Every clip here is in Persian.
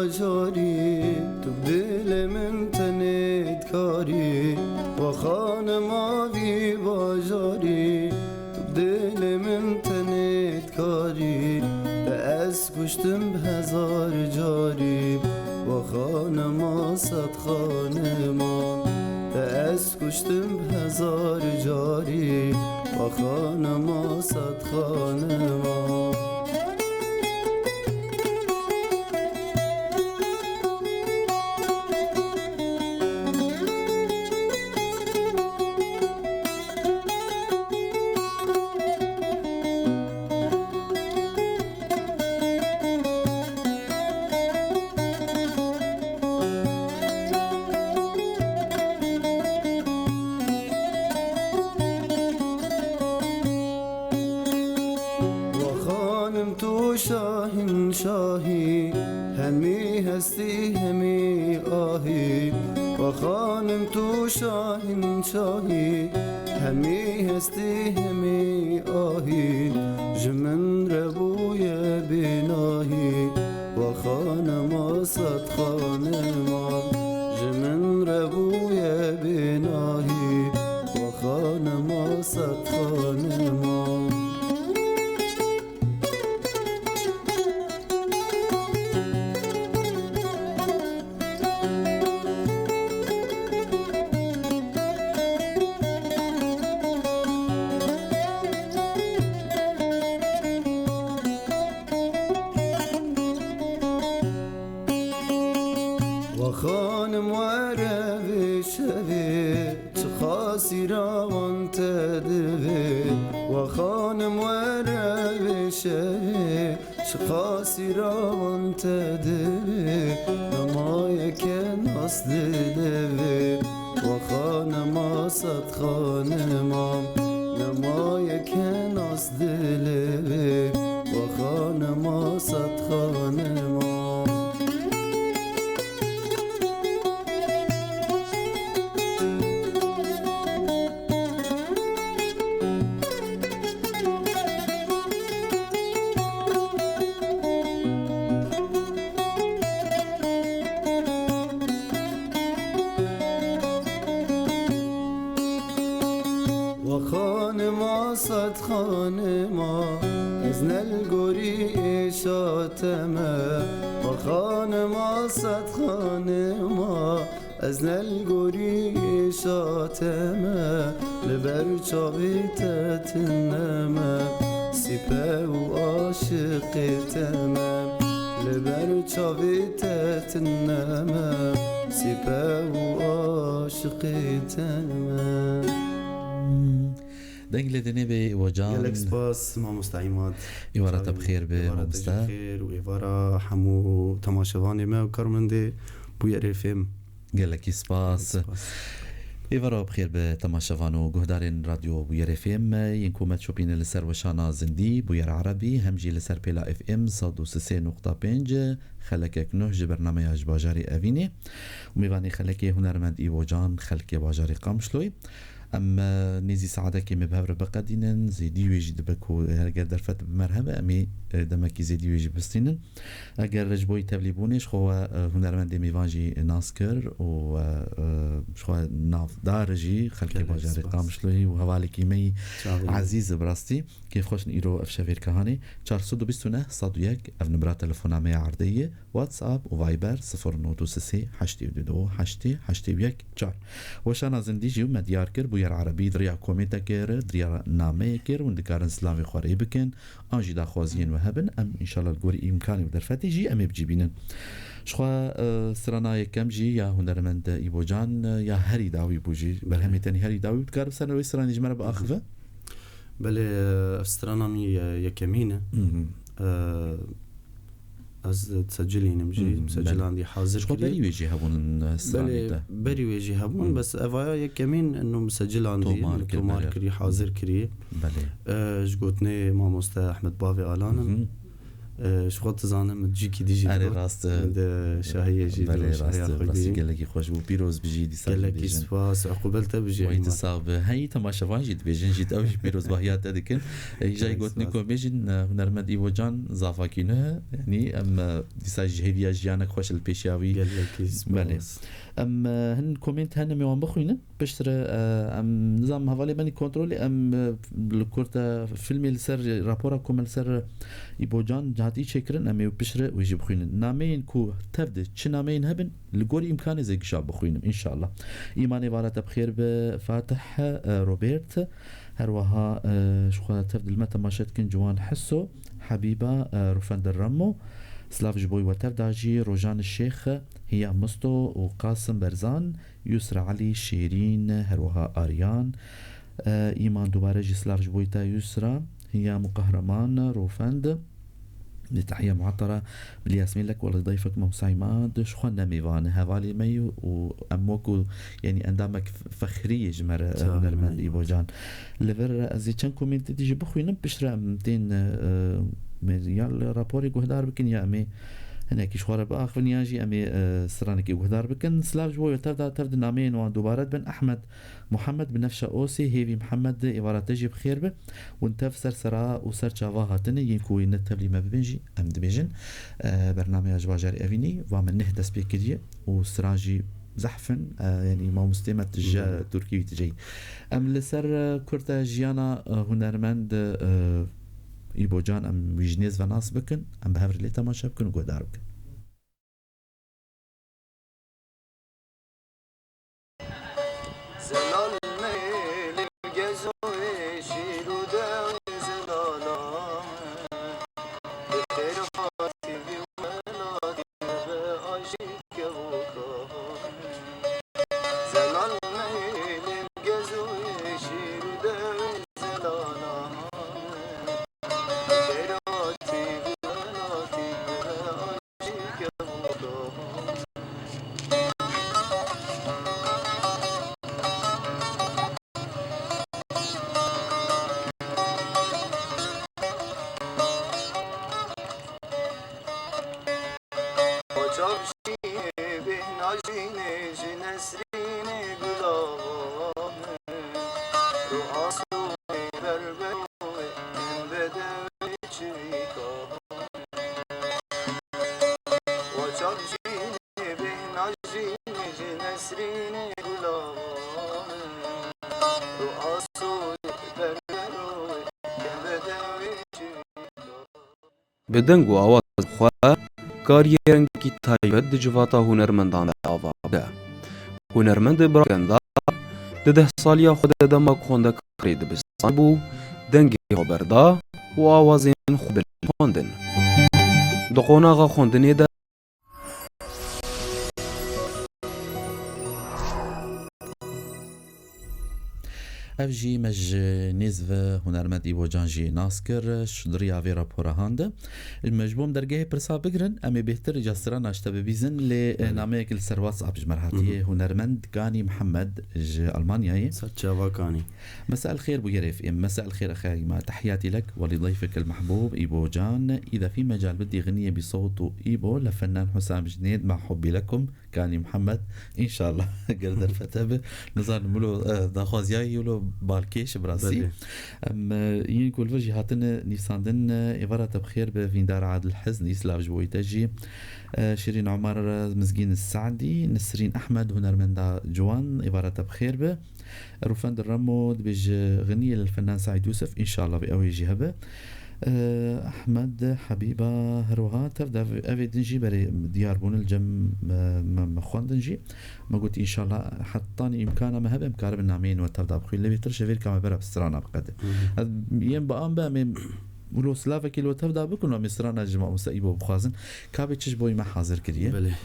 باجاری تو دل من تنید کاری و خانم آوی باجاری تو دل من تنید کاری از کشتم به هزار جاری و خانم صد خانمان از کشتم به هزار جاری و خانم صد خانمان تو شاهین شاهی همی هستی همی آهی و خانم تو شاهین شاهی همی هستی همی آهی جمن ربوی بناهی و خانم صد خانمان جمن ربوی بناهی و خانم صد خانمان و خانم وره بشوی تخاصی روان تدوی و خانم وره بشوی تخاصی روان تدوی نمای که ناس دلوی و خانم صد خانمان نمای که ناس دلوی و خانم صد خانمان و خانم صد خانم از نلگوری شاتمه و خانم صد خانم از نلگوری شاتمه لبر چاوی تتنمه سیپه و عاشقی تمه لبر چاوی تتنمه سیپه و عاشقی تمه دنگل دنه به وجان گلک سپاس ما مستعیمات ایوارت بخیر به ما بخیر و ایوارا همو تماشوانی ما و کارمنده بویر فیم گلکی سپاس ایوارا بخیر به تماشوان و گهدارین رادیو بویر فیم ینکومت شوپین لسر وشانا زندی بویر عربی همجی لسر پیلا اف ام 103.5 خلکک نه برنامه اج باجاری اوینه و میوانی خلکی هنرمند ایو جان خلکی باجاری قامشلوی اما نيزي سعادة كي مبهور بقدينن زيدي ويجي دبكو هرگر درفت بمرهبة امي دمكي زيدي ويجي بستينن اگر رجبوي تبليبونيش خو هنرمند ميوانجي ناسكر و شو ناف دارجي خلقي باجاري قامشلوي و هوالكي مي عزيز براستي كيف خوش نيرو افشافير كهاني 429 صدويك اف نمرة تلفونا مي عردية واتساب و فايبر 0923 82 80 81 4 وشانا زنديجي و مديار كر بوير عربي دريا كوميتا كر دريا نامه كر وندكارن سلاوي خوري بكن انجي دا خوازين وهبن ام ان شاء الله الجوري امكاني ودرفتي جي ام بجيبينن شخوا سرنا يكم جي يا هنرمند ايبو جان يا هري داوي بوجي برهمي تاني هري داوي بتقارب سنة سراني جمرة باخفة بله سرنا مي يكمينه از تسجلي نمجي مسجل عندي حاضر شو بري ويجي هبون بله بري ويجي هبون بس افايا يكمين انه مسجل عندي تومار كري حاضر كري بله جوتني ما مست احمد باوي الان شو تزانم تجيكي ديجي أنا راست شاهية جيد بله شاهية راست خوبي راستی گلگی خوش بو پیروز بجی دی سال گلکی بیجن سپاس عقوبالتا بجی ويت صاب هاي تماشا جيت بيجن جيت اوش بيروز باهيات هذيك جاي قلت نيكو بيجن هنرمند ايوه جان زافاكينه يعني ام ديساج هيفيا جيانك خوش البيشاوي گلکی سپاس ام هن كومنت هن ميوان بخوينه بشتر ام نظام هوالي بني كنترولي ام الكورتا فيلمي لسر رابورا كومل سر ايبو جان جاتي شكرن ام بشتر ويجي بخوينه نامين كو تبدا تش نامين هبن لقول امكاني زي شاب بخوينه ان شاء الله ايماني بارات بخير بفاتح روبرت هروها شو تبدا المتا ماشت كن جوان حسو حبيبه رفند الرمو سلاف جبوي وترداجي روجان الشيخ هي مستو وقاسم برزان يسرى علي شيرين هروها آريان إيمان دوباره جي سلاف جبويتا يسرى هي مقهرمان روفند بتحية معطرة بالياسمين لك والله ضيفك موسعيمات شخونا ميفان هوالي ميو وأموكو يعني أندامك فخرية جمر نرمال إيبو جان لفر أزي چند كومنت تيجي بخوي نبشرة 200 مليار رابوري قهدار بكن يا أمي هناك شوارع بآخر نياجي أمي سرانك قهدار بكن سلاف جوي ترد نامين وان دوبارات بن أحمد محمد بنفشة أوسي هيفي محمد إبارات تجي بخير به وانتف سرا وسر شافاها تني ينكوي نتبلي ما ببنجي أم دبيجن برنامج أجواجاري أفيني ومن نهدس بكريه وسراجي زحفن يعني ما مستمت الجا تركي تجي أم لسر كرتا جيانا هنرمند إيبو جان أم ويجنيز فناس بكن أم بهفر لي تماشا بكن وقدار بكن بدنگ و آواز خواه کاریرنگ کی تایبت جواتا هنرمندان آوا ده هنرمند براکندار ده سالیا خود دما خونده کاری دبستان بو دنگی خبردا و آوازین خوب خوندن دقوناغا خوندنی ده أفجي مج نزفة هنرمند إيبو جانجي ناسكر شدريا في رابورا هانده المجبوم درجه برسا بقرن أمي بهتر جاسران أشتبه بيزن لناميك السرواتس أبج مرحاتي هنرمند كاني محمد ألمانيا ساتشافا كاني مساء الخير بو يريف مساء الخير أخي ما تحياتي لك ولضيفك المحبوب إيبو جان إذا في مجال بدي غنية بصوت إيبو لفنان حسام جنيد مع حبي لكم كاني محمد إن شاء الله قدر فتبه نظر نملو داخوازياي يولو بالكيش براسي ام ينقول وجه هاتنا نيساندن إبارة بخير بفيندار عادل الحزن يسلاف جوي تجي شيرين عمر مزقين السعدي نسرين أحمد هنرمندا جوان إبارة بخير به رفند الرمود بيج غنية للفنان سعيد يوسف إن شاء الله بأوي جهبه أحمد حبيبة هروها تبدأ أبي دنجي بري ديار بون الجم مخوان دنجي ما قلت إن شاء الله حطاني إمكانه ما هب إمكانه بالنامين وتبدأ بخيل اللي بيتر شفير كما برا بسترانا بقدر يم بقام بقى من ولو سلافة كيلو تبدأ بكون ومسترانا جماعة مستقيبه بخازن كابي تشش بوي ما حاضر كريه بله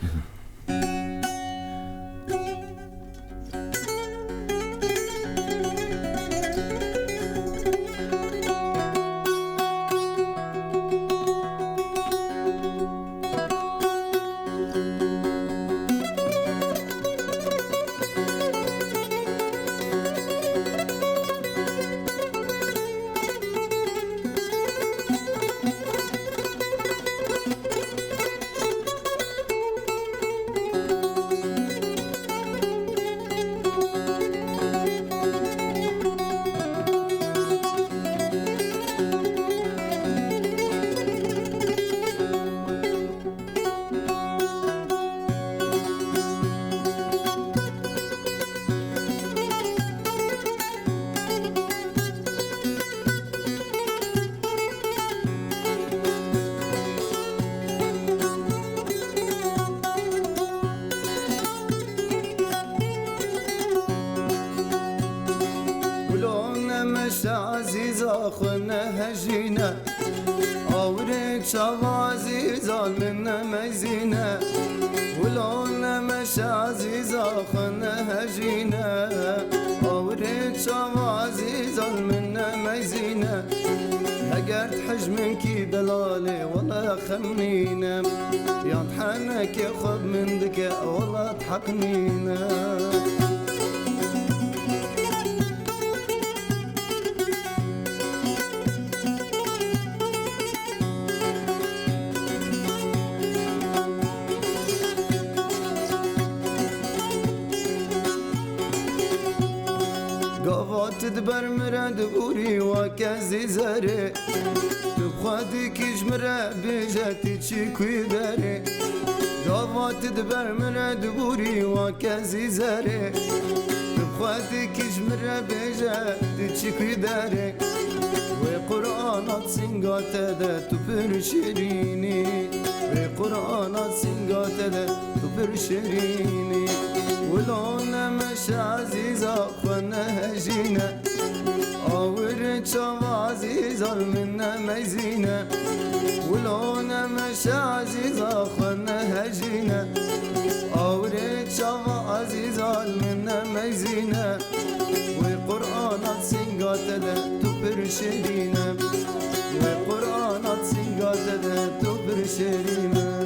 شوازي زال من ميزينة ولون مش عزيزة خنا هجينة أوريت شوازي زال من ميزينة هقرت حجمك دلالي والله خمنينا يضحنك ياخذ من ذكاء والله تحقنينا قافات تدبر مراد بوري وكازي زاري تبخادي كيش مرا بيجاتي تشيكوي داري قافات تدبر مراد بوري وكازي زاري تبخادي كيش مرا بيجاتي تشيكوي داري وقرآنات سنغات دا تبر شيريني وقرآنات سنغات دا تبر شيريني ولون مش عزيزة خنا هجينة أورد شو عزيزة منا ميزينة ولون مش عزيزة خنا هجينة أورد شو عزيزة منا ميزينة وقرآنات سنغات دا تبر شيرينة وقرآنات سنغات دا تبر شيرينة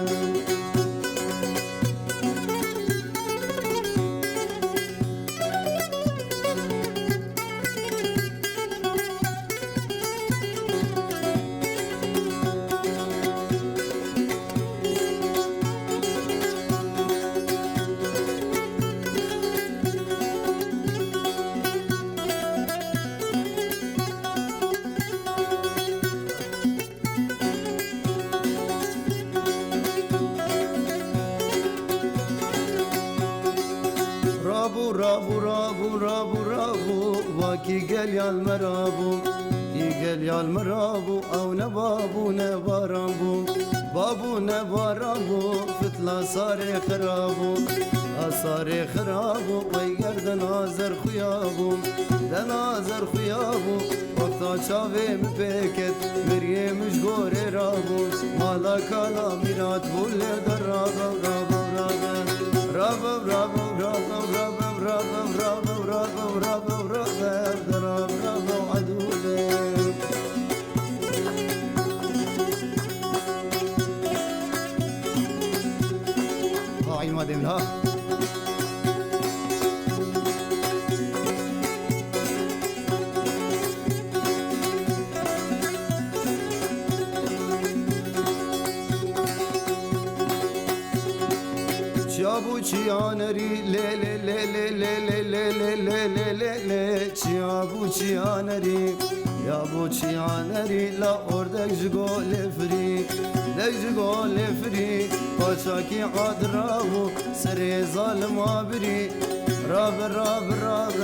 رابو رابو رابو رابو رابو واكي قال يا المرابو كي قال يا المرابو او نبابو نبارابو بابو نبارابو فتلا صاري خرابو صاري خرابو ويقرد نازر خيابو دنازر خيابو وقتا شافي مبكت مريم مشغوري رابو مالا كالا ميرات بولي درابو رابو رابو رابو رابو رابو رابو رابو رابو رابو رابو رابو رابو عدولي عين ما دمنا Ciabu cianeri le le le le le le le le le le le le Ciabu cianeri Ciabu cianeri la ordek jgo lefri Dek jgo lefri Paşaki adravu Seri zalim abri Rab rab rab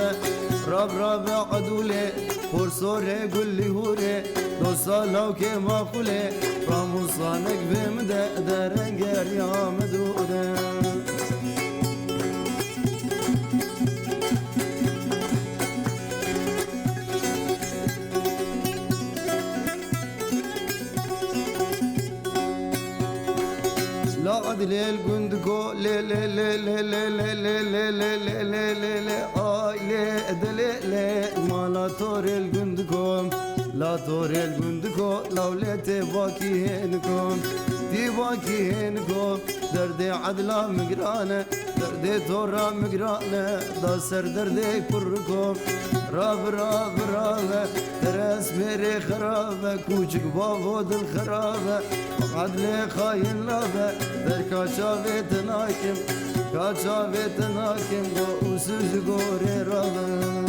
Rab rab adule Horsore gulli hure Dosa lavke mafule Ramusanek bimde Derenger yamedure لا عدل الجندكو لي لي لي لي لي لي لي لي لي لي لي لي آي لي دلي لي ما لا تور الجندكو لا تور الجندكو لو ليتي باكي هنكم دي باكي هنكم دردي عدلا مقرانة دردي تورا مقرانة دا سر دردي كركم راب راب راب ترس ميري خرابة كوچك بابو دل خرابة عدلي خاين لابة در كاشا تناكم كاشا تناكم دو اسوز غوري رابة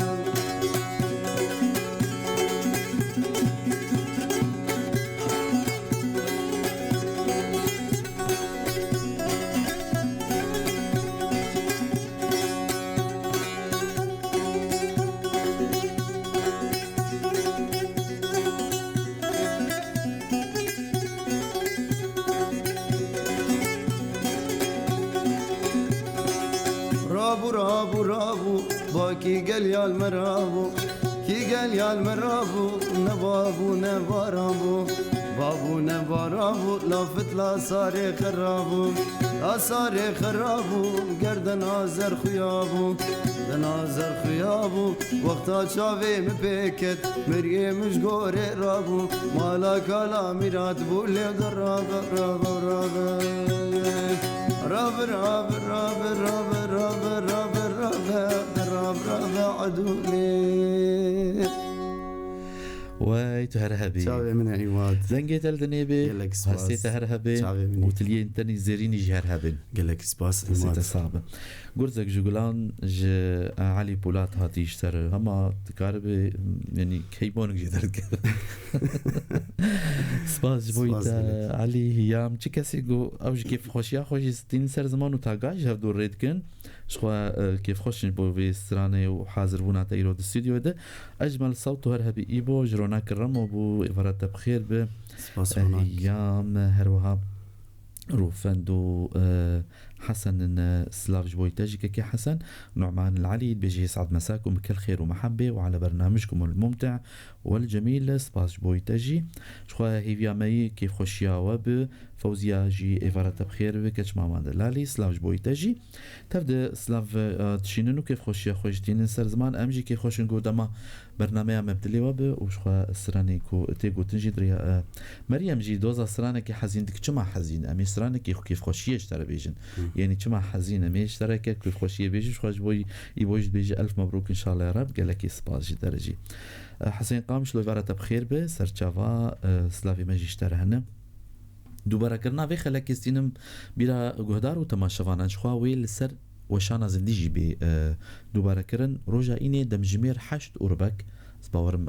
رابو رابو رابو باكي قال يا المرابو كي قال يا المرابو نبابو نبارابو بابو نبارابو لافت لا ساري خرابو لا ساري خرابو گردن آزر خيابو دن آزر خيابو وقتا شاوي مبكت مريمش غوري رابو مالا كالا ميرات بولي در راب راب راب راب راب راب راب راب راب راب راب راب عدولي واي تهرهبي شاوي من عماد زنجت الدنيبي قالك سباس. حسيت هرهبي شاوي مني. وتلي انتني زيريني جهرهبي قالك سباس حسيت عماد صعبة قرزك جوجلان علي بولات هاتي يشتري هما تكاربي يعني كيبونك جدرت كده سباس بويت علي هيام چی کسی گو اوج کیف خوشیا خوشی ستین سر زمان و تاگاج هف دور رید کن شخوا كيف خوشن بو في استراني وحاضر بونا تايرو الاستوديو ده اجمل صوت هرهبي ايبو جروناك الرمو بو افرات بخير ب ايام هروها روفندو حسن سلاف بويتاجي كي حسن نعمان العلي بيجي يسعد مساكم بكل خير ومحبة وعلى برنامجكم الممتع والجميل سباس بويتاجي شخوا هيفيا ماي كيف خوشيا وب فوزيا جي إفارة بخير بكتش مامان دلالي سلاف بويتاجي تبدأ سلاف تشيننو كيف خوشيا خوشتين سر زمان أمجي كيف خوشن قدما برنامج مبدلي وب وشخوا سراني كو تيجو تنجي دريا مريم جي دوزا سراني كي حزين دك چما حزين أمي سراني كيف خوشيا اشترى بيجن يعني چما حزين أمي اشترى كيف خوشيا بيجي شخواج بوي يبوج بيجي ألف مبروك إن شاء الله يا رب قالك سباس جي درجي حسين قامش لو إفارة بخير به سر چاوا سلافي مجي اشترى هنا دوباره کرنا وی خلک استینم بیرا گهدار و تماشاوانان شخوا وی لسر وشانا زندگی بی دوباره کرن روجا اینه دمجمیر 8 اوربک باورم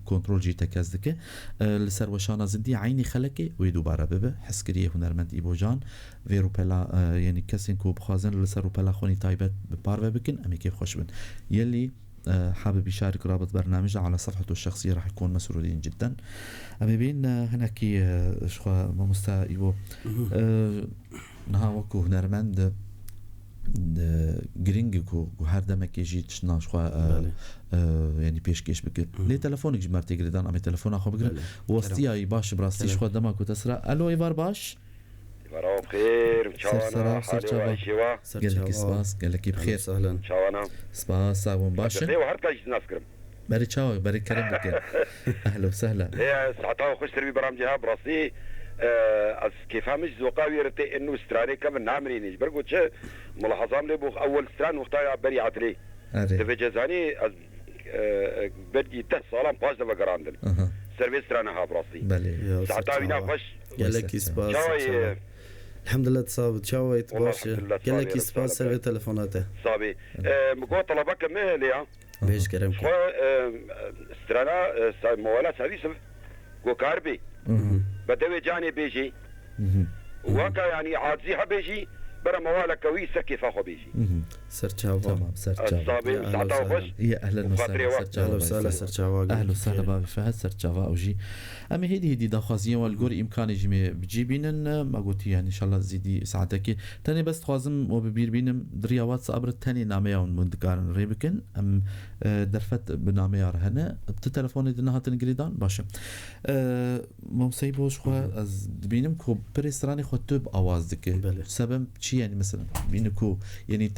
کنترل جی تکاز دکه لسر وشانا زندگی عینی خلکه وی دوباره ببه حسکریه هنرمند ایبو جان وی روپلا یعنی کسین کو بخوازن لسر روپلا خونی تایبت بپارو بکن امی کیف خوش بن یلی حابب يشارك رابط برنامجه على صفحته الشخصية راح يكون مسرورين جدا أمي بين هناك شخوا مستائبو نها وكو هنرمند جرينجكو هر دمك يجي تشنا شخوا يعني بيشكيش بك لي تلفونك جمرتي قردان أمي تلفون أخو بقرأ وستيا باش براسي شخوا دمك وتسرى ألو إيفار باش مرحبا بخير مشاوانا حالي وعيشيوا قالك سباس قالك بخير سهلا مشاوانا سباس ساوون باشا ليه وهرت كاش نذكر بري تشاو بري كرم بك اهلا وسهلا ليه ساعتها خوش تربي برامجها براسي از كيف همش زوقاوي رتي انه استراني كم نعمرينيش برقوتش ملاحظام لي بوخ اول استران وقتها بري عتلي تبي جزاني از بدي ته سالام باش دبا قراندن سيرفيس استرانها براسي بله ساعتها بينا خوش قالك سباس الحمد لله تصابت شاويت باش قالك سباس سيرفي تلفوناته صابي مقو طلبك مهلي بيش كرمك استرانا موالات سيرفيس كو كاربي بدوي جاني بيجي وكا يعني عاجزيها بيجي برا موالك كويسه كيف اخو بيجي سرچاوا تمام سرچاوا صابي ساعتها خوش يا اهلا وسهلا سرچاوا اهلا وسهلا بابي فهد سرچاوا اوجي اما هدي داخوازيه والجور امكاني جمي بجيبينن ما قلت يعني ان شاء الله زيدي ساعتك تاني بس خوازم وببير بينم دريا واتساب تاني ناميون مندكارن ريبكن ام درفت بناميار هنا بتليفوني دنا هاتن باشا مصيبوش خو از بينم كو بريستراني خو توب اواز دك سبب چی يعني مثلا بينكو يعني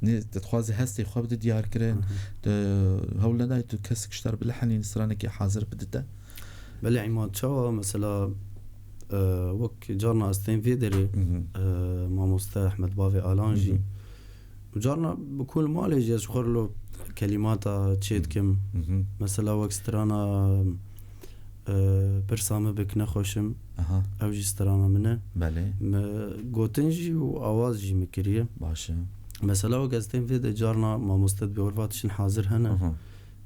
تتخوازي هستي خو بده ديار كره هول نداي تكسك اشتر بالحنين نسرانك حاضر بدته بلي عماد شو مثلا وك جارنا استين فيدري ما مستر احمد بافي الانجي جارنا بكل مالي جاز خرلو كلمات تشيد كم مثلا وك سترانا برسامه بك نخوشم او جي سترانا منه بله گوتنجي و آوازجي مكريه باشه مثلا وك استين فيدري جارنا ما مستد بورفاتشن حاضر هنا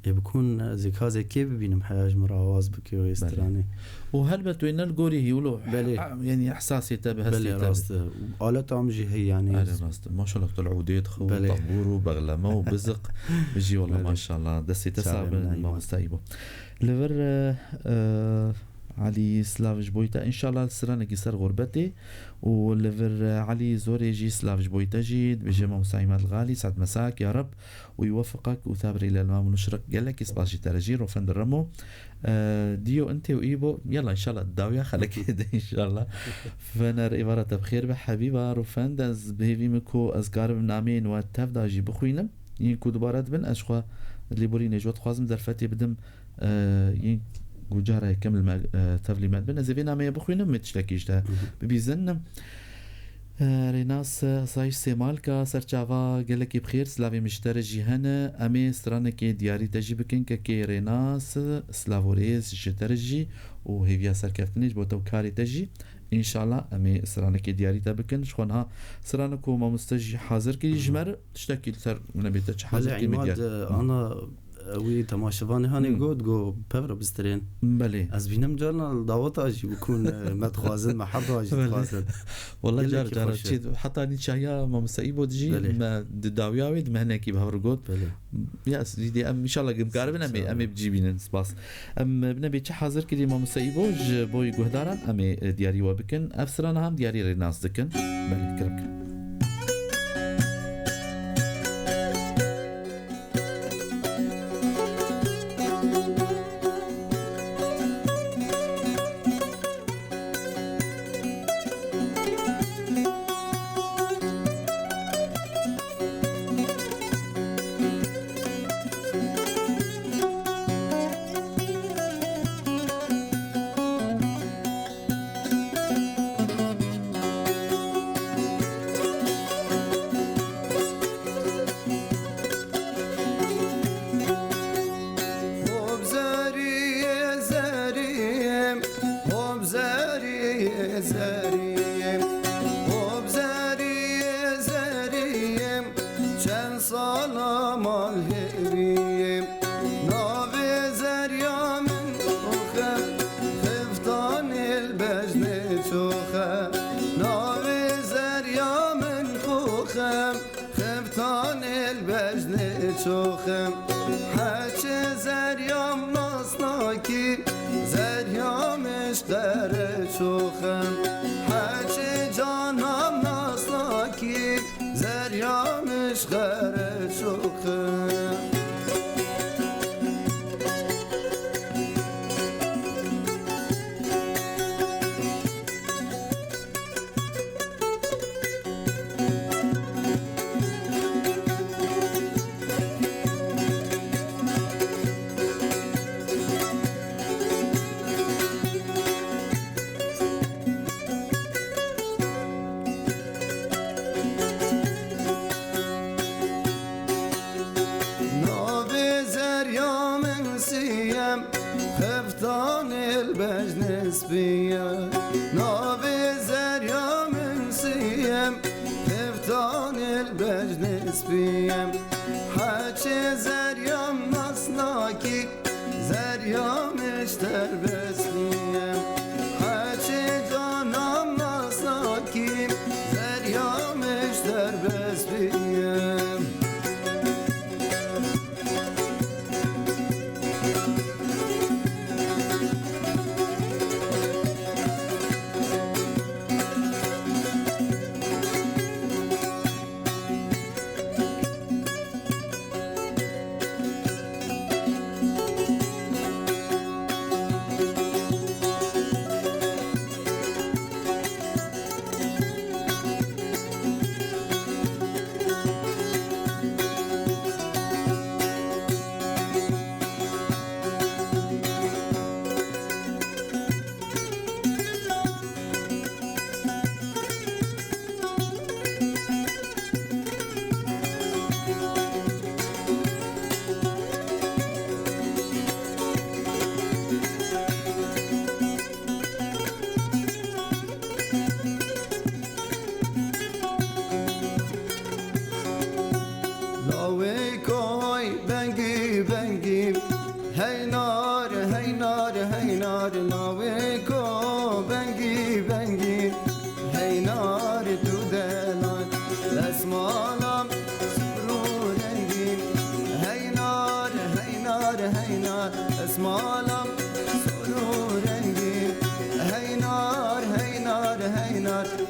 بكون ذكاء ذكي ببينم حياج مر آواز بكي ويستراني وهل بتوين الجوري يقولوا يعني إحساسي تبه بلي راست آلة عمجي هي يعني راست ما شاء الله طلعوا ديت خو طابور وبغلمة وبزق بيجي والله ما شاء الله دسي تسعة ما مستعيبه لفر علي سلافج بويتا إن شاء الله سرنا كسر غربتي ولفر علي زوري جي سلافج بويتا جيد بجمع مساعمات الغالي سعد مساك يا رب ويوفقك وثابر إلى الأمام ونشرك قالك إسباشي ترجير وفند الرمو ديو أنت وإيبو يلا إن شاء الله الداوية خلك كده إن شاء الله فنر إبارة بخير بحبيبة رفند از بهيفي مكو از قارب نامين وتفدا جي بخوينم ينكو دوبارات بن أشخوا اللي بوري نجوت خوازم در فتي بدم ين جارة كمل تفليمات بنا زينا ما يبخوينا متشلكيش ده ببيزن ريناس صايش سيمالكا سرچاوا قالك بخير سلافي مشتر جيهنا امي سترانكي دياري تجيبكن كي ريناس سلافوريز جترجي وهيفيا سركفتنيج بوتو كاري تجي ان شاء الله امي سترانكي دياري تبكن شخونها سترانكو ما مستجي حاضر كي جمر تشتكي لتر من بيتك حاضر كي مديار انا وی تماشاوانی هانی گود گو پفر بسترین بله از بینم جارنا دعوت آجی بکون متخوازن محب آجی تخوازن والله جار چید حتی نیچایا ما مسایب ودجی ما دعویاوید مهنکی بهور گود یا سیدی ام ان شاء الله قم قاربن ام بجيبين سباس ام بنبي تش حاضر كدي ما مسایبو بوی گهدارن ام دیاری و بکن افسران هم دیاری رناس دکن بله کرک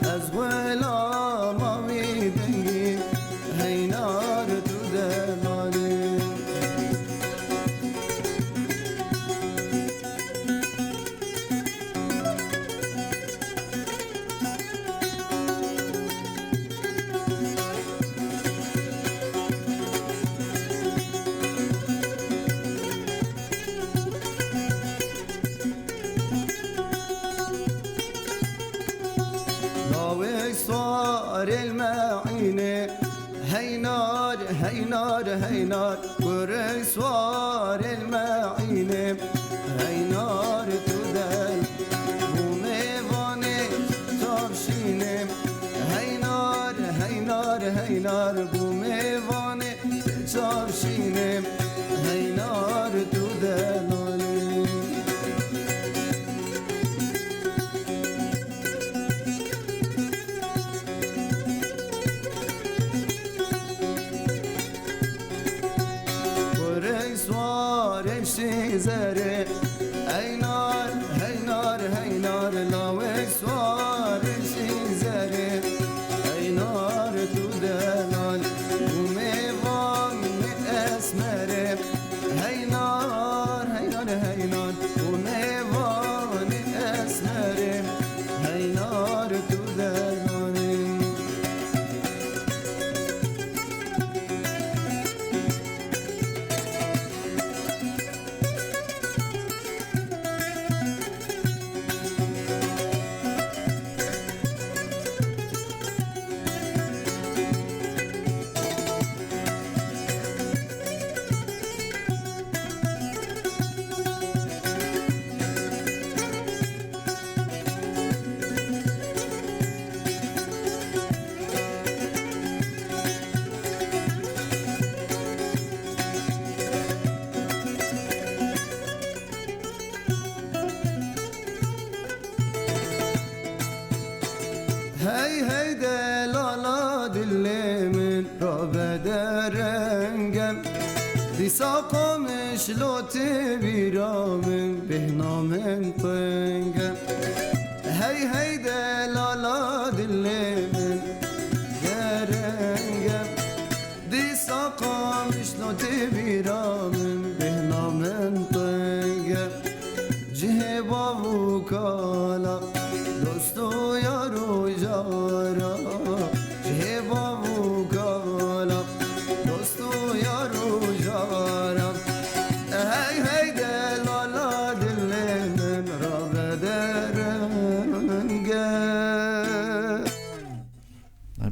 از غلام دنگی هینار تو دلالی صار المعينة هينار هينار هينار وري صار المعينة هينار تدل وميفاني ترشينة هينار هينار هينار وميفاني ترشينة هينار تدل زره هينار هينار هينار لاوي سوار زره هينار تدلال وميفان اسمره هينار هينار هينار وميفان اسمره هينار تدلال هی هی دلالا دل من را بدرنگم دیسا قامش لوت بیرامم بهنامم تنگم هی هی دلالا دل من درنگم دیسا قامش لوت بیرامم بهنامم تنگم جه بابو کالا دوستو یارو جارا جه بابو کالا دوستو یارو جارا هی هی دلالا دل من را بدرنگه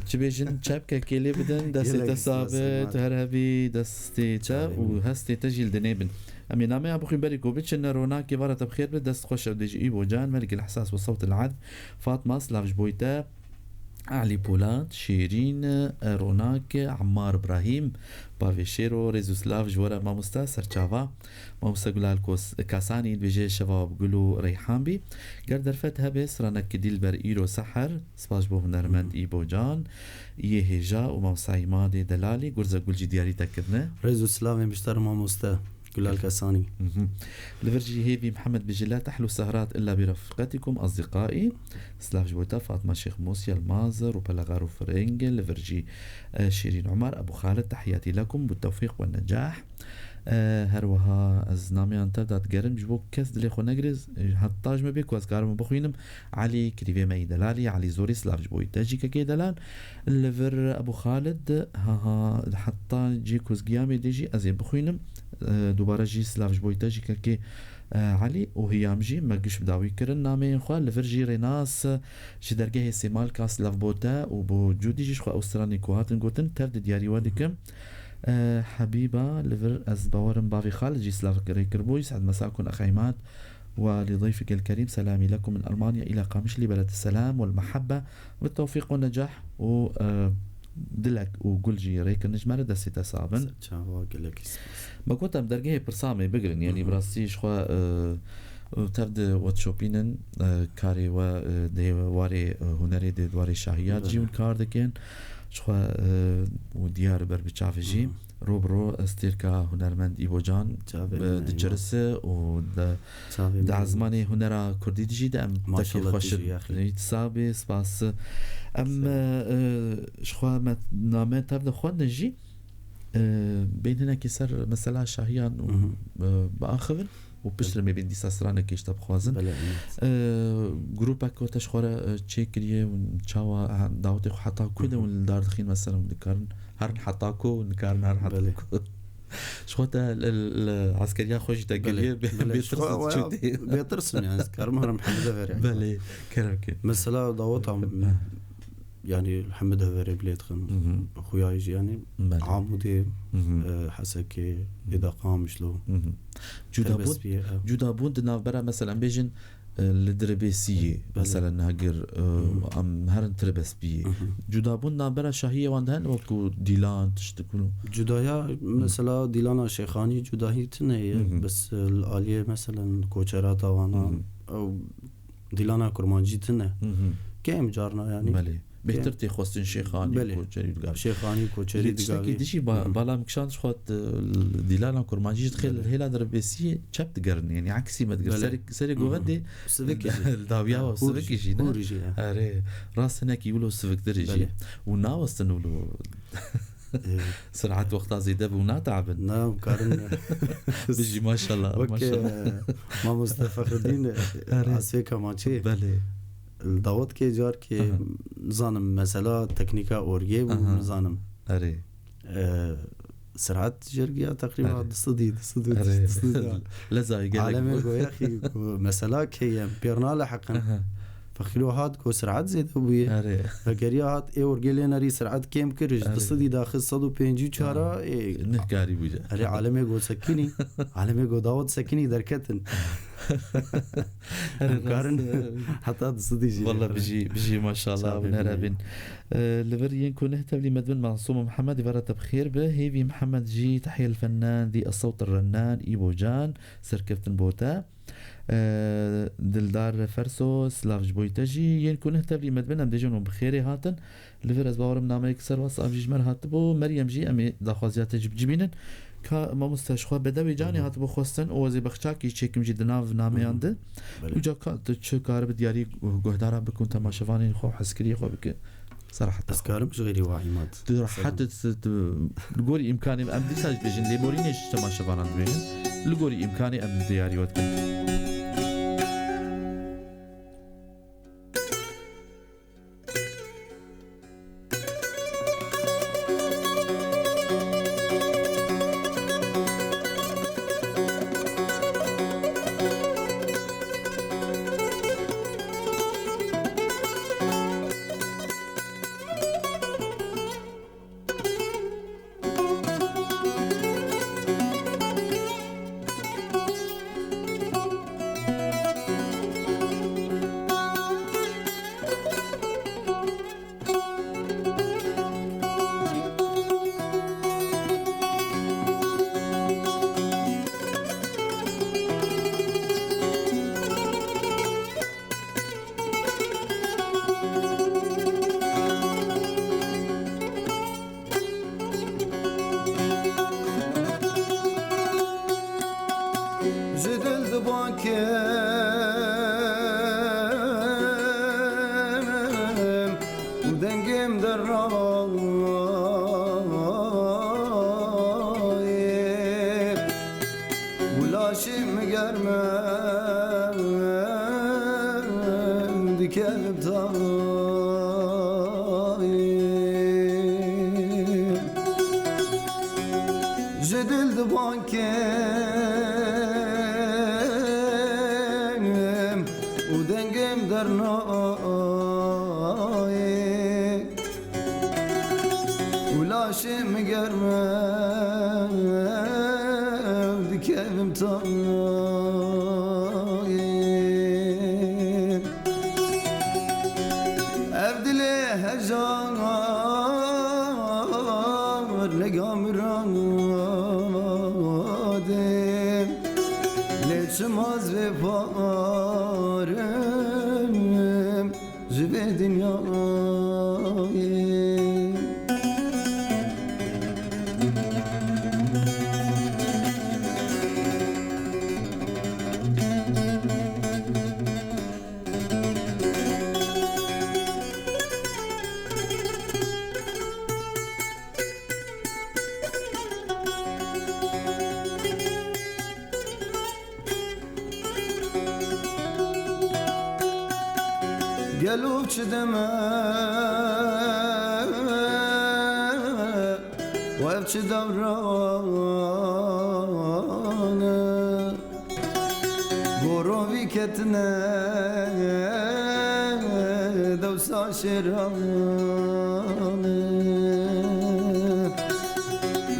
چی بیشن چپ که کلی بدن دستی تصابت هرهبی دستی چپ و هستی تجیل دنیبن أمي نامي أبو خيبري كوبيتش إن روناك كبارة بخير بدست خوش وديج إيبو جان ملك الإحساس والصوت العذب فاطمة سلافش بويتا علي بولاد شيرين روناك عمار إبراهيم بافيشيرو ريزو سلاف جورا ماموستا سرچاوا ماموستا قلال كاساني بيجي شباب قلو ريحان بي قردر فتها بس رانك ديل بر إيرو سحر سباش بو هنرمند إيبو جان يهجا وماموستا إمادي دلالي قرزا قلجي دياري تكبنا ريزو سلاف بيشتر ماموستا قلال كاساني لفرجي هيفي محمد بجلا تحلو سهرات إلا برفقتكم أصدقائي سلاف جبوتا فاطمة شيخ موسيا المازر وبلغارو فرنجل لفرجي شيرين عمر أبو خالد تحياتي لكم بالتوفيق والنجاح هروها از نامیان تا داد گرم جبو کس دلی خو نگریز حتی جمع بیک واز کارم بخوینم علی کریوه مای دلالی علی زوری سلاف جبوی تاجی که دلال لفر ابو خالد ها حتی جی کوز گیامی دیجی از بخوینم دوباره جی سلاف جبوی تاجی که علي وهي مجي ما قش بداوي كرن نامي خوال لفرجي ريناس شي درجه سيمال كاس لاف بوتا وبوجودي جيش خو اوستراني كوهاتن غوتن ترد دياري ودكم حبيبه لفر از باورم بافي خالد جي سلاف كريكربو يسعد مساكم اخيمات ولضيفك الكريم سلامي لكم من ألمانيا إلى قامشلي بلد السلام والمحبة والتوفيق والنجاح و دلك وقول جي ريك النجمة دستي تسابن ما كنت أم درجة برسامي بقرن يعني براسيش خوا تبد واتشوبينن كاري و دي واري هنري دي واري شاهيات جيون كار دكين شخوا وديار بر بتشافجي روبرو استيركا هنرمند إيبوجان دجرسه و دا زماني هنرا كردي دجي دا أم تكي خوش يتصابي سباس أم شخوا ما نامه تبدا خوان نجي بين هنا كسر مسألة شاهيان بآخر وبشر ما بين دي ساسرانه كيش تب خوازن جروبك كو تشخوره تشيكريه ونشاوا داوتي حتى كده والدار دخين مثلا ذكرن هرن حطاكو ونكارن هرن حطاكو شخوته العسكريه خوش تقليه بيترسم يعني كرمه محمد غير بله كركه مثلا داوتهم يعني محمد هذا بليت خن اخويا يجي يعني عامودي حسكي اذا قام شلو جودا بود نافبرا مثلا بيجن لدربيسيه مثلا هاجر ام هرن تربسبيه جودا بود نافبرا شاهيه واندهن وكو ديلان تشتكلو جودايا مثلا ديلانا شيخاني جوداهي تنه بس الاليه مثلا كوچرات وانا او ديلانا كرمانجي تنه كم جارنا يعني بهتر تخواستن شيخاني كوچري دغا شيخاني كوچري دغا دشي بالا مكشان خود ديلانا كرمانجي تخيل هيلا دربسي چپ دغرن يعني عكسي ما دغر سري غودي سفك الداويا وسفك جينا اري راس هناك يقولوا سفك درجي وناوستنولو سرعة وقتها زيدة ونا تعبن نعم كارن بيجي ما شاء الله ما شاء الله ما مصطفى خدين عسيكا ماشي بله الدعوت كي جار كي نظام مثلا تكنيكا اورجي ونظام اري سرعة جرجيا تقريبا دصدي لزاي قال عالمي يا اخي مثلا كي بيرنا حقا فخلوهات كو سرعت زيد ابوي فقريات اي ورجلنا ري سرعت كيم كرج دصدي داخل 154 نهكاري بوجا اري عالمي جو سكيني عالمي جو داود سكيني دركتن كارن حتى دصدي والله بيجي ما شاء الله ونرابن لبرين كون نهتم لي مدبن معصوم محمد يبرت بخير به هيفي محمد جي تحية الفنان ذي الصوت الرنان ايبوجان سركفتن بوتا دلدار فرسو سلاف جبويتجي ينكون نهتم لي مدبن ديجون بخير هاتن لفر از باورم نامه كسر واس ابجمر هاتبو مريم جي امي داخوازيات جبجبينن كا ما مستشخوا بدوي جاني هاتبو خوستن اوزي بخچاكي چيكم جي دناف ناميانده وجا كا كارب دياري گهدارا بكون تماشواني خو حسكري خو بك صراحه اسكارم مش غير واعيمات حتى تقولي امكاني ام ديساج بيجن لي مورينيش تماشوانان بيجن لقولي امكاني ام دياري وتكن دلو چدمه وابچ دورانه گروی کتنه دوسا شرانه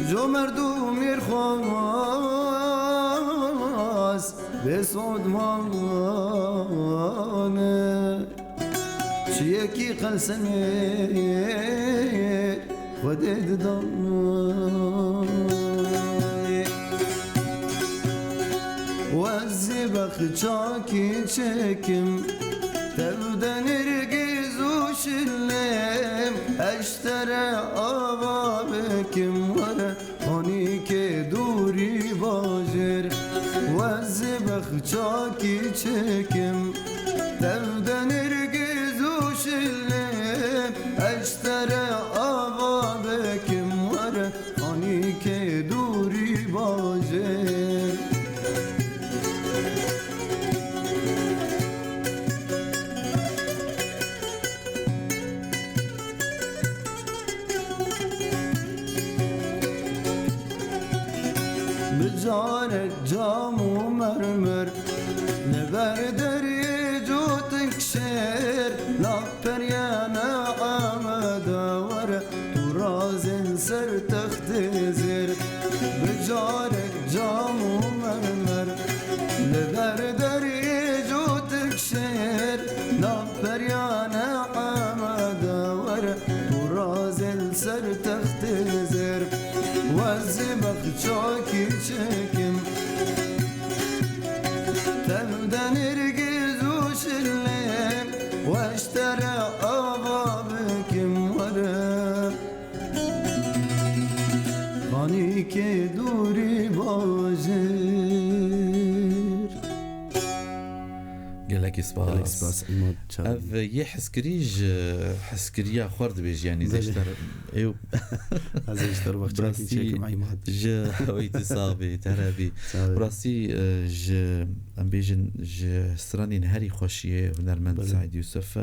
جو مردم میرخواست به صدمانه چیه کی قلسنه خودت دانه وزبخ چاکی چکم تبدن ارگز و شلم اشتره آوا بکم وره آنی که دوری باجر وزبخ چاکی چکم تبدن ارگز و شلم اشتره آوا بکم وره آنی که دوری باجر بجارك جام ومرمر نبر دري جوتك شير لا بريانا عمد ور ترازن سر تختزر بجارك جام ومرمر نبر دري جوتك شير لا بريانا عمد ور ترازن سر تختزر وزبخ چاکی چکم تبدن ارگز و شلم و اشتره آوا بکم وره خانی که دوری باجر گلک سپاس اف یه حسکریا خورد بیش یعنی زشتر ایو ازشتر وقت چاکی معی ماد جا ویت صابی ترابی براستی جا ام بیجن جا سرانی نهاری خوشیه هنرمند سعید یوسف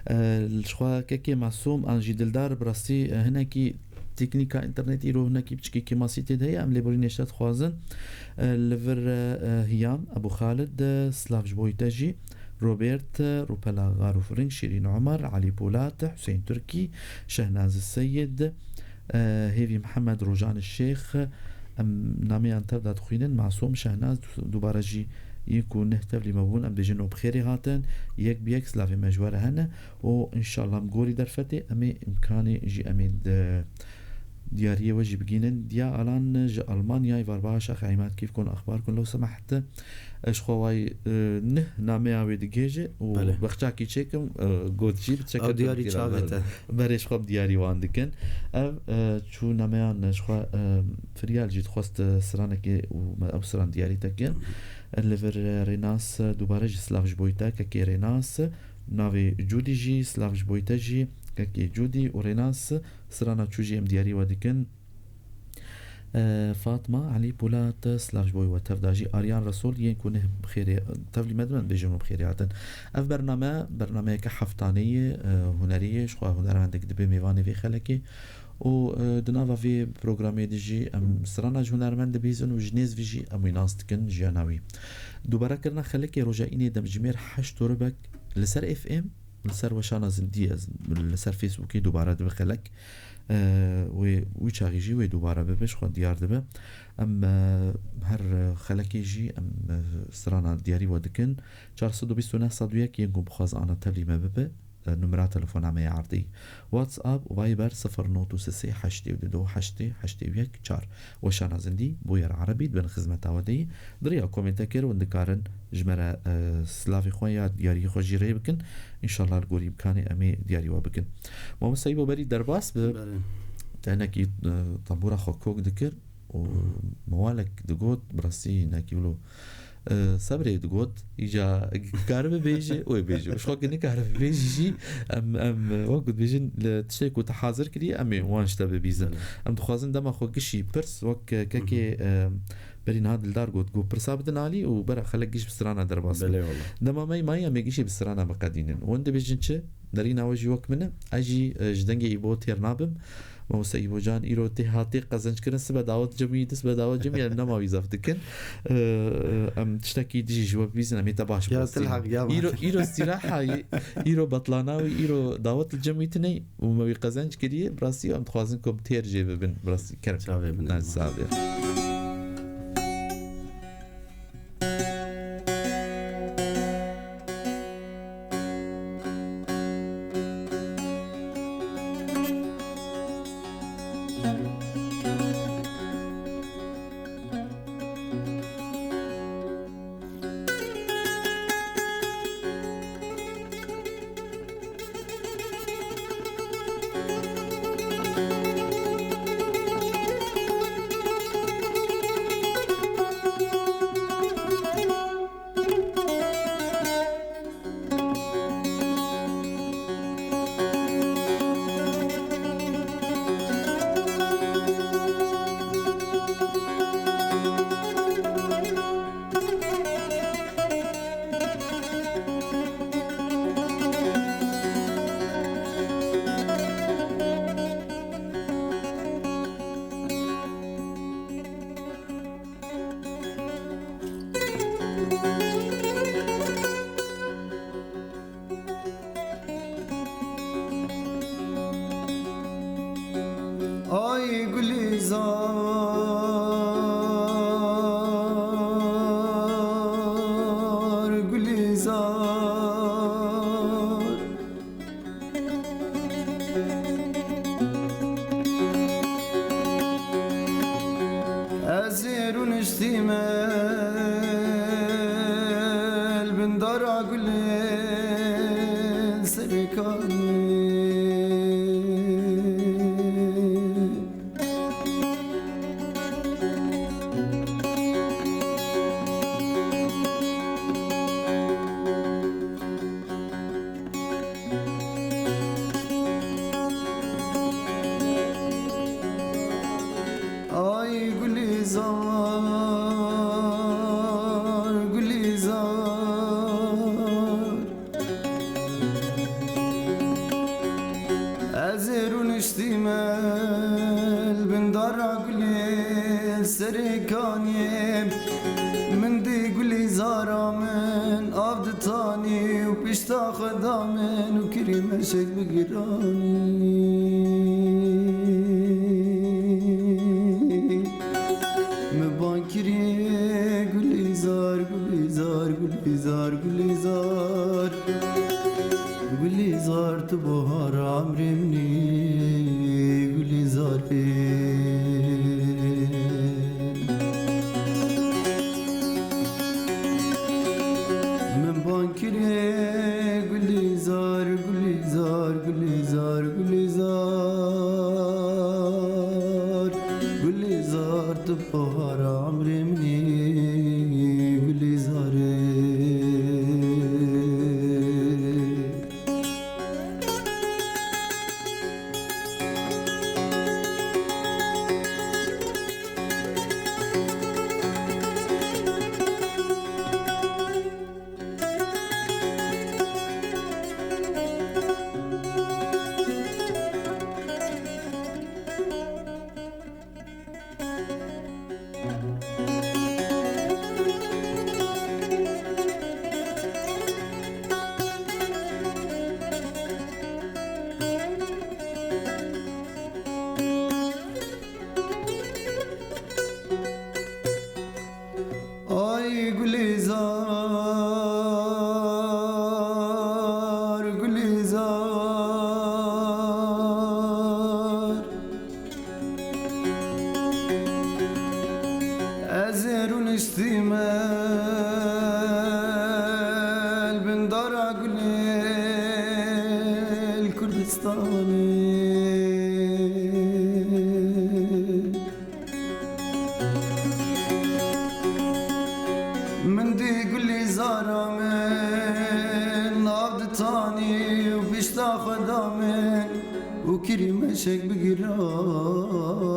الشخوا که معصوم انجی دلدار براستی هنکی تکنیکا انترنتی رو هنکی بچکی که ماسیتی ده ام لیبوری نشتت خوازن لور هیام ابو خالد سلاف بویتاجی روبرت روبلا غاروفرين شيرين عمر علي بولات حسين تركي شهناز السيد هيفي محمد روجان الشيخ نامي انتر داد خوينن معصوم شهناز دوباره جي يكون نهتف لي مبون ام ديجنو بخيري هاتن يك بيك سلافي مجوار هنا وان شاء الله مقولي درفتي امي امكاني جي امي دياريه وجي بجينن ديا الان جا المانيا يفرباش اخ عماد كيف كون اخباركم لو سمحت اش خواي نه نامه اوي دجيجه وبختاكي تشيكم گوتشي تشكر دياري تشاغته بريش خب دياري واندكن شو نامه اش خوا فريال جيت خوست سرانك او سران دياري تكن الليفر ريناس دوباره سلاف بويتا كي ريناس ناوي جودي جي سلاف بويتا جي كي جودي وريناس سرانا تشوجي ام دياري ودكن فاطمة علي بولات سلاف بوي وتفداجي اريان رسول يكون بخير تفلي مدمن بيجمو بخيرياتن اف برنامج كحفتانية هنرية شخوا هنر عندك دبي ميواني في خلكي و دناوا في بروغرامي ديجي ام سرانا هنرمند بيزن وجنيز فيجي ام يناستكن جياناوي دوباره كرنا خلكي رجائيني دمجمير 8 ربك لسر اف ام لسر وشانا زندية لسر فيسبوكي دوباره دبخلك و چاغیجی و دوباره ببش خود دیار دبه ام هر خلکی جی ام سرانا دیاری ودکن 429 صدویک ینگو بخواز آنا تبلی مببه نمره تلفن عمي عرضي واتساب وفايبر 0936 82 81 4 وشانا زندي بوير عربي بن خدمة ودي دريا كومنتاكر وندكارن جمرة سلافي خويا دياري خوجي ريبكن ان شاء الله القريب كان امي دياري وبكن ما مسيبو بري درباس تانكي طنبورة خوكوك دكر وموالك دقوت براسي ناكيولو صبري دقوت إجا كهرباء بيجي ويبيجي وش خاك إني كهرباء بيجي أم وقت بيجي لتشيك وتحاضر كري أمي وانش تبي بيزن أم دخوازن دم أخو كشي برس وك كاكي برين هاد الدار قد برسا بدن علي وبرا خلق جيش بسرانا درباس بله والله دما ماي ميجيش بسرانا بقدينن وند بيجنچه درينا وجي وك منه اجي جدنگي ايبو تيرنابم موسى ايبو جان ايرو تهاتي قزنج كرن سبا دعوت جمعي دس بدعوت جمعي نما ويزاف دكن ام تشتكي ديجي جواب بيزنا ميتا باش يا تلحق يا ايرو استراحه ايرو بطلاناوي ايرو دعوت الجمعي تني وما بيقزنج كريه براسي ام تخوازنكم تيرجي بن براسي كرم شافي بن ناس سابر Ay Gülizar, Gülizar Ezirun iştimel bin dara gülün serikani Ay Gülizar, Gülizar Ezirun iştimel bin dara gülün serikani من دي قولي زارا من عبد تاني وبيشتا خدامن وكريم شك بقراني مبانكري قولي زار قولي زار قولي زار قولي زار قولي زار تبهار عمري مني قولي زار Bankire Gülizar, Gülizar, Gülizar, Gülizar Gülizar tıpahar amrimni Gülizare Ay Gülizar, Gülizar Ezerun iştimel bin dara gülel Kürdistan'ı من دي قولي زارا من عبد تاني وبيشتا خدامن وكريم شك بقراني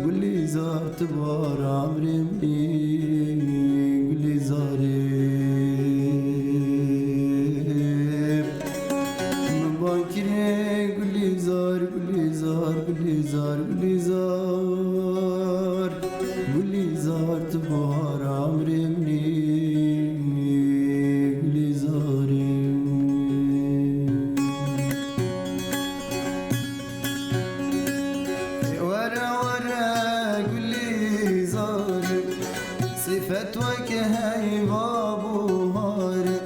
قولي زار تبار عمري مني قولي زاري من باكري قولي زار قولي زار قولي زار قولي زار قولي زار تبار عمري مني قولي زاري فتوك هاي بابو هاري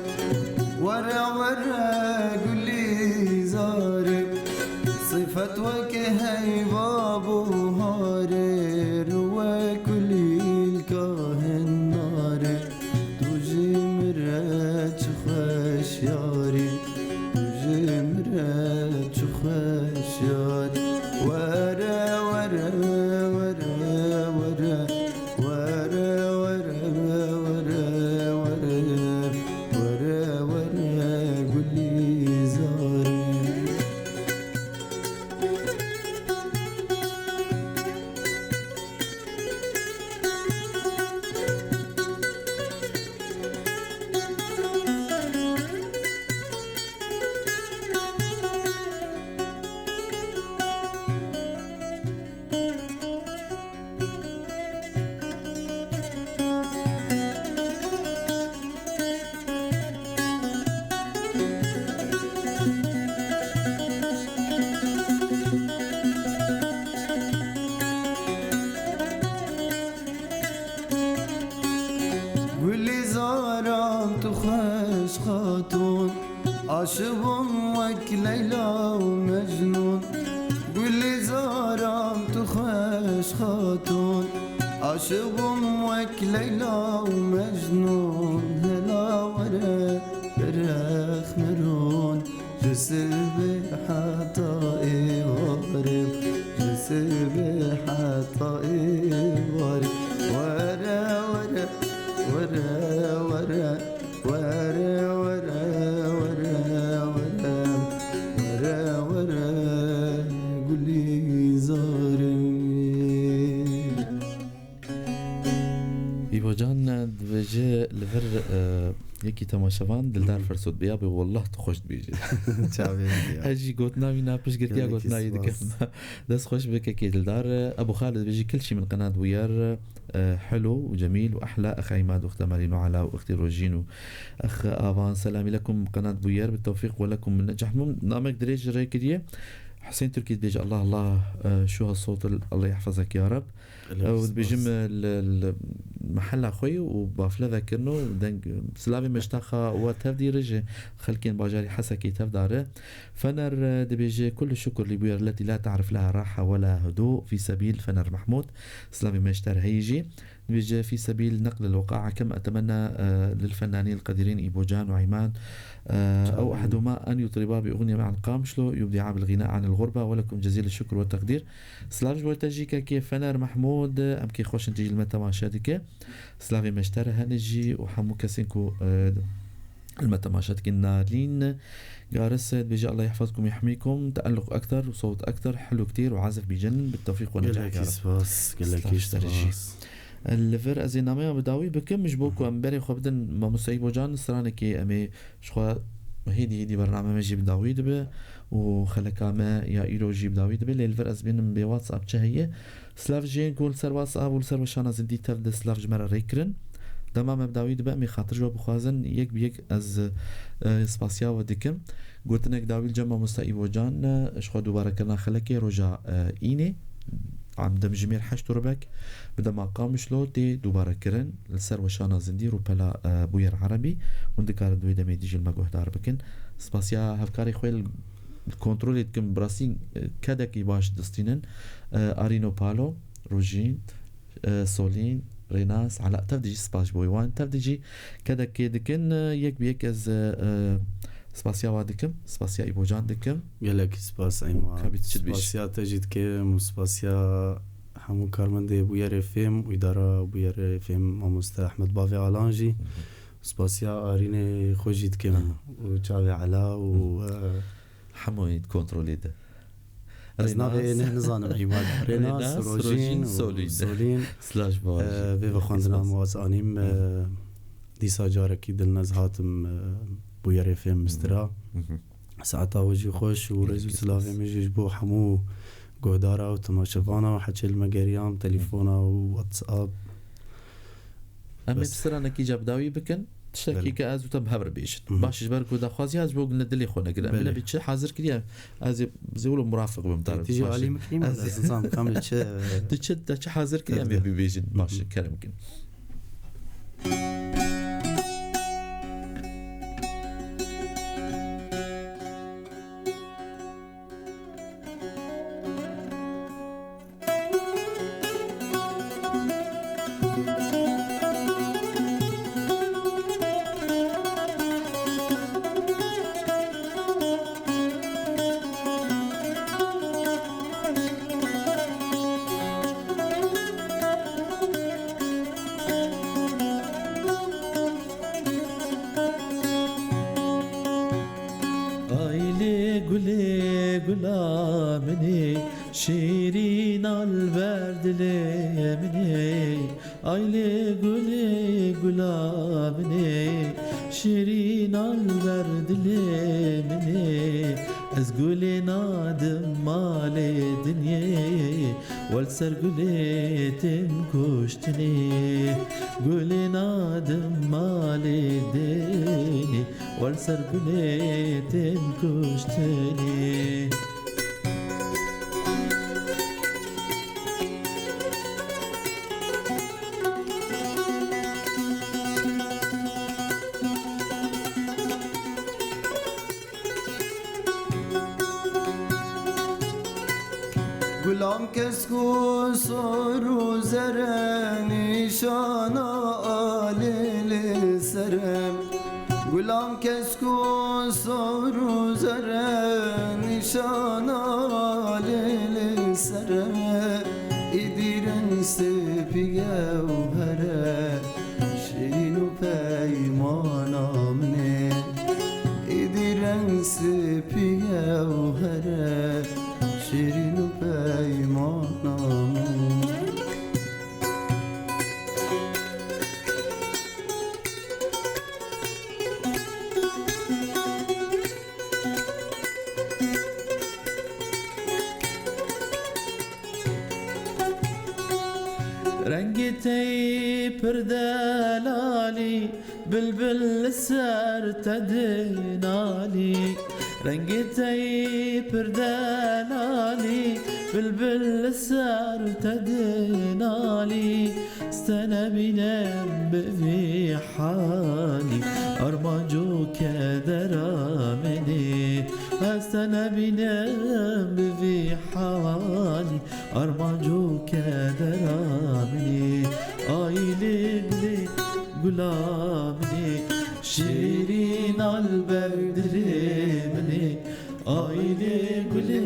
ورا ورا قولي زاري صفتوك هاي بابو هاري روا كلي الكاهن ناري توجي مرات خوش ياري توجي مرات خوش ياري ورا ورا ورا ورا ورا عاشق وك ليلى ومجنون قولي زارم تخش خاتون عاشق وك ليلى ومجنون هلا ورا برخ مرون جسبي حطائي وارم جسبي حطائي وارم ورا ورا ورا ورا ورا ورا جان بجي لفر يكي تماشوان دلدار فرسود بيابي والله تخوش بيجي اجي قوتنا مينا بش قلتيا قوتنا يدك دس خوش بك كي دلدار ابو خالد بيجي كل شيء من قناه بويار حلو وجميل واحلى اخ عماد واخت مارين وعلاء واختي روجين واخ افان سلامي لكم قناه بويار بالتوفيق ولكم من نجاح نامك دريج ريكديه حسين تركي بيجي الله الله شو هالصوت الله يحفظك يا رب بيجم المحل اخوي وبافلا ذاكرنو سلافي مشتاخه وتفدي رجي خلكين باجاري حسكي تفداره فنر دبيجي كل الشكر لبوير التي لا تعرف لها راحه ولا هدوء في سبيل فنر محمود سلافي مشتر هيجي بيجي في سبيل نقل الوقائع كما أتمنى للفنانين القديرين إيبوجان وعماد أو أحدهما أن يطربا بأغنية مع القامشلو يبدعا بالغناء عن الغربة ولكم جزيل الشكر والتقدير سلاف بولتاجيكا كيف فنر محمود أم كي خوش نتيجي المتماشاتك سلافي مشتر هنجي وحمو كاسينكو المتماشاتك النارين جارس بيجي الله يحفظكم يحميكم تألق أكثر وصوت أكثر حلو كتير وعازف بيجنن بالتوفيق والنجاح يا رب اللفر ازينامه بداوي بكم مش بوكو امباري خو بدن ما مصيبو جان سرانكي امي شخوا هيدي برنامج بداوي دبه وخلكامه يا ايروجي بداوي دبه للفر از بينم بواتساب هي سلاف جين قول سر واتساب وسر وشانا زندي تفد سلاف جمره ريكرن تمام بداوي دبه مي خاطر جو بخوازن يك بيك از سباسيا ودكم قلتنك داوي الجمع مستيبو جان شخوا دوباره كنا خلكي رجا ايني عم دمجمير حشت ربك بدا ما قامش لو دي دوباره كرن السر وشانا زندي روبلا بوير عربي وندكار دوي دمي ديجي المقوه دار بكن سباسيا هفكاري خويل كنترول كم براسين كدكي باش دستينن ارينو بالو روجين سولين ريناس على تفديجي سباش بويوان تفديجي كدكي دكن يك بيك از سباسيا وادكم سباسيا إيبوجان دكم يلك سباس أيما سباسيا تجد كم سباسيا حمو كارمندي بوير فيم وإدارة بوير فيم ماموستا أحمد بافي علانجي سباسيا أريني خوجيد كم وشاوي علا و حمو كنترولي ده از ناوی نزانم ایواد ریناس روژین سولین سلاش باش و خواندنا موازانیم دیسا جارکی دل نزهاتم بویر فیم مسترا ساعتا وجی خوش و رزو سلاوی مجیش بو حمو گهدارا و تماشفانا و حچه المگریام تليفونا و واتساب اما بسرانه کی جبداوی بکن تشتكي كأز وتبهبر بيش باش جبرك ودا خوازي از بوق ندلي خونا كده من بيتش حاضر كده از زيولو مرافق بمطار تيجي علي مكريم از نظام كامل تشد حاضر كده ام بيجن باش كلام كده شيرين الورد لمني ايلي قولي قلامني شيرين الورد لمني از قولي نادم مالي دنيا والسر قولي تنكشتني قولي نادم مالي دنيا والسر قولي تنكشتني گلام کسکو سرو زره نشانا آلیل سرم گلام کسکو سرو زره نشانا آلیل سرم ایدیرن سپیگه و هره شیرین و پیمانم نه ایدیرن سپیگه و هره شیرین و پیمانم رنگی تی پردلالی بلبل سر تدنالی رنگی تی پردلالی بلبل سر تدنالی استنى بینم بفی حالی ارمانجو كدرامني استنى بینم بفی حالی ارمانجو كدرامني آیلی بلی غلامني شيرين البدرمني آیلی بلی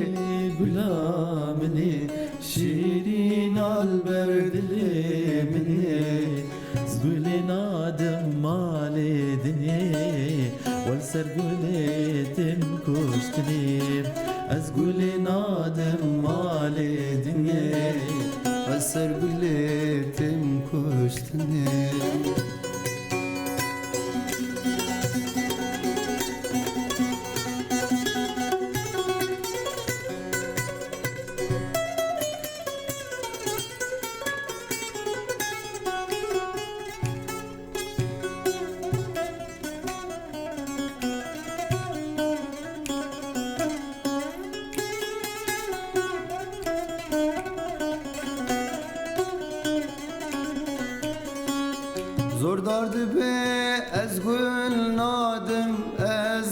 غلامني شيرين البدرمني زقولي نادم مالي دنيا والسر قولي تنكشتني أزقولي نادم مالي دنيا والسر قولي تنكشتني زور دارد به از گل نادم از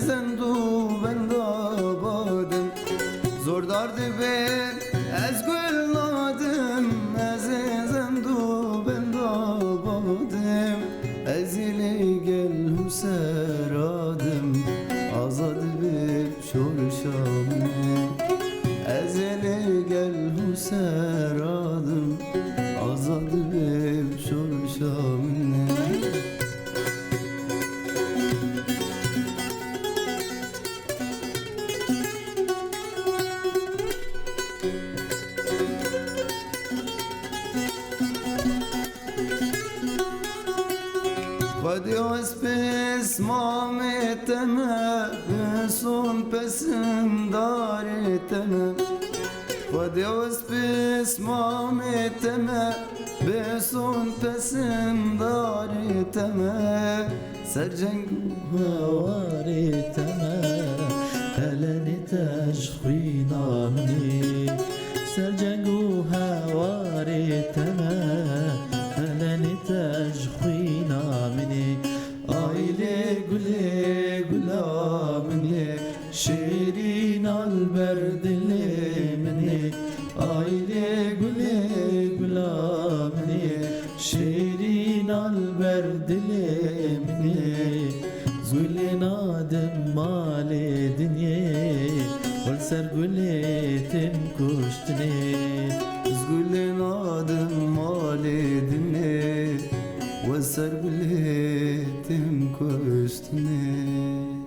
زندو بندابادم زور دارد به از گل نادم از زندو بندابادم از ایلی گل حسرادم آزاد به شورشامه از ایلی گل حسرادم آزاد به شورشامه Fadios pes mameteme Besun pesim dareteme Fadios pes mameteme Besun pesim dareteme Sercengu هوارتما هلني تشخينا مني سرجنگو هوارتما هلني تشخينا مني Aile güle gülamine Şirin alberdile mine Aile güle gülamine Şirin alberdile mine Zulün adım male dinye Ol ser gületim kuştine Zgulin adım maledine Ve serbiletim kustune